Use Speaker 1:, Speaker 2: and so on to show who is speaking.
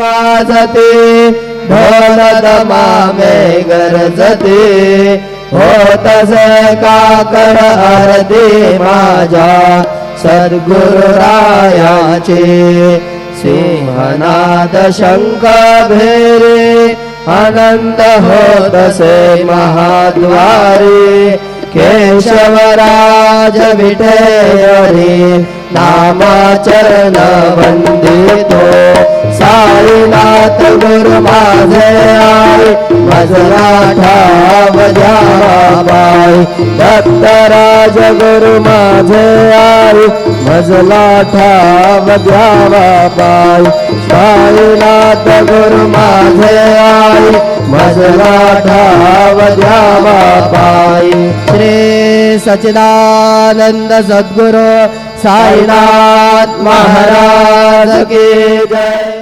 Speaker 1: वाजते ढोल दमामे गरजते होतसे काकड आरती माझ्या सद्गुरुरायाचे सिंहनाद शंख भेरे आनंद होतसे महाद्वारे केशवराज विठेरी नामाचरण वंदितो साईनाथ गुरु माझे आई मजला ठाव द्यावा बाई दत्तराज गुरु माझे आई मजला ठाव द्यावा बाई साईनाथ गुरु माझे आई मजला ठाव द्यावा बाई श्री सच्चिदानंद सद्गुरु साईनाथ महाराज की जय।